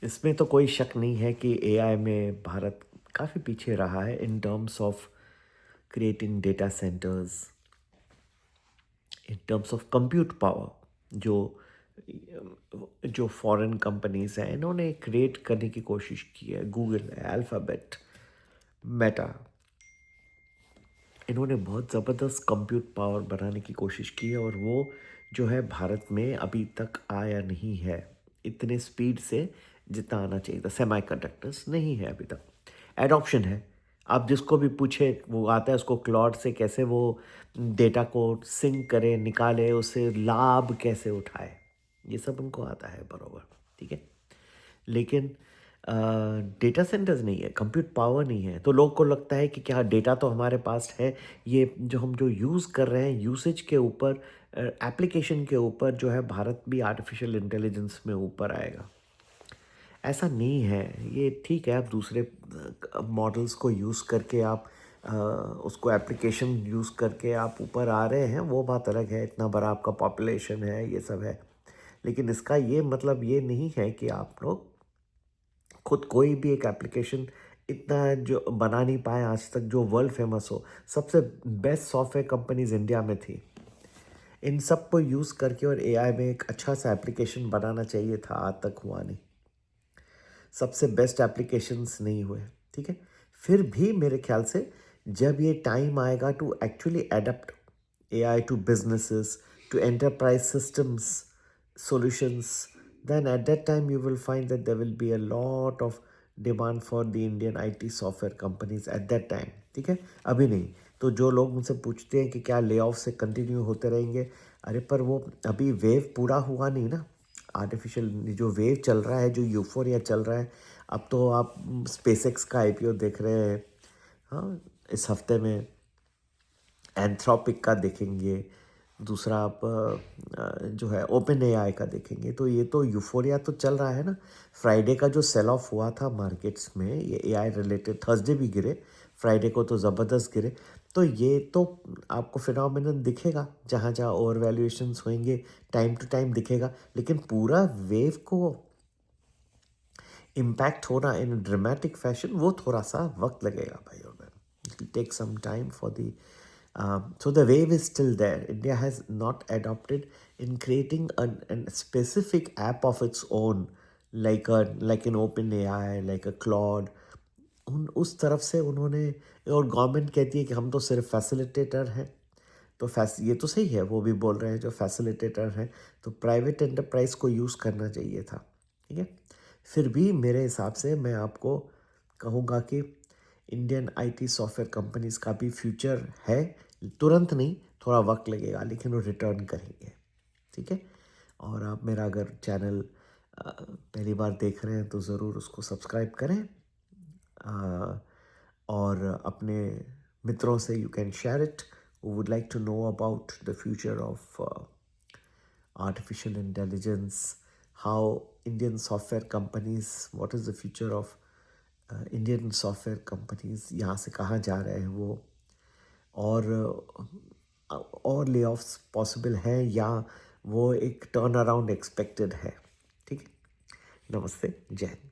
इसमें तो कोई शक नहीं है कि एआई में भारत काफ़ी पीछे रहा है in terms of creating data centres, in terms of compute power. जो फॉरेन कंपनीज हैं इन्होंने क्रिएट करने की कोशिश की है, गूगल है, अल्फ़ाबेट, मेटा, इन्होंने बहुत ज़बरदस्त कंप्यूट पावर बनाने की कोशिश की है और वो जो है भारत में अभी तक आया नहीं है इतने स्पीड से जितना आना चाहिए था। सेमीकंडक्टर्स नहीं है अभी तक, एडॉप्शन है। आप जिसको भी पूछे वो आता है, उसको क्लॉड से कैसे वो डेटा को सिंक करे, निकाले, उससे लाभ कैसे उठाए, ये सब उनको आता है बरोबर, ठीक है। लेकिन डेटा सेंटर्स नहीं है, कंप्यूट पावर नहीं है, तो लोग को लगता है कि क्या डेटा तो हमारे पास है, ये जो हम जो यूज़ कर रहे हैं यूसेज के ऊपर, एप्लीकेशन के ऊपर जो है भारत भी आर्टिफिशियल इंटेलिजेंस में ऊपर आएगा। ऐसा नहीं है। ये ठीक है, आप दूसरे मॉडल्स को यूज़ करके आप उसको एप्लीकेशन यूज़ करके आप ऊपर आ रहे हैं, वो बात अलग है, इतना बड़ा आपका पॉपुलेशन है, ये सब है। लेकिन इसका ये मतलब ये नहीं है कि आप लोग खुद कोई भी एक एप्लीकेशन इतना जो बना नहीं पाए आज तक जो वर्ल्ड फेमस हो। सबसे बेस्ट सॉफ्टवेयर कंपनीज इंडिया में थी, इन सब को यूज़ करके और एआई में एक अच्छा सा एप्लीकेशन बनाना चाहिए था, आज तक हुआ नहीं। सबसे बेस्ट एप्लीकेशंस नहीं हुए, ठीक है। फिर भी मेरे ख्याल से जब ये टाइम आएगा to actually adapt AI to businesses, to enterprise systems solutions, then at that time you will find that there will be a lot of demand for the Indian IT software companies at that time, ठीक है। अभी नहीं। तो जो लोग मुझसे पूछते हैं कि क्या ले ऑफ से कंटिन्यू होते रहेंगे, अरे पर वो अभी वेव पूरा हुआ नहीं ना। आर्टिफिशियल जो वेव चल रहा है, जो यूफोरिया चल रहा है, अब तो आप स्पेसएक्स का आईपीओ देख रहे हैं, हाँ, इस हफ्ते में एंथ्रोपिक का देखेंगे, दूसरा आप जो है ओपन एआई का देखेंगे। तो ये तो यूफोरिया तो चल रहा है ना। फ्राइडे का जो सेल ऑफ हुआ था मार्केट्स में, ये एआई रिलेटेड, थर्सडे भी गिरे, फ्राइडे को तो ज़बरदस्त गिरे। तो ये तो आपको फिनोमिनन दिखेगा, जहाँ जहाँ ओवर वैल्यूएशंस होंगे टाइम टू टाइम दिखेगा, लेकिन पूरा वेव को इम्पैक्ट होना इन ड्रामेटिक फैशन वो थोड़ा सा वक्त लगेगा भाई और बहन। It will take some time for the so the wave is still there. India has not adopted in creating a specific app of its own, like an open AI, like a Claude. उस तरफ से उन्होंने, और government कहती है कि हम तो सिर्फ फैसिलिटेटर हैं। तो ये तो सही है, वो भी बोल रहे हैं जो फैसिलिटेटर हैं, तो प्राइवेट एंटरप्राइज को यूज़ करना चाहिए था, ठीक है। फिर भी मेरे हिसाब से मैं आपको कहूँगा कि इंडियन आईटी सॉफ्टवेयर कंपनीज का भी फ्यूचर है। तुरंत नहीं, थोड़ा वक्त लगेगा, लेकिन वो रिटर्न करेंगे, ठीक है। और आप मेरा अगर चैनल पहली बार देख रहे हैं तो ज़रूर उसको सब्सक्राइब करें, और अपने मित्रों से you can share it who would like to know about the future of artificial intelligence, how Indian software companies, what is the future of Indian software companies, यहाँ से कहाँ जा रहे हैं वो, और ले ऑफ्स पॉसिबल हैं या वो एक टर्न अराउंड एक्सपेक्टेड है, ठीक है। नमस्ते, जय हिंद।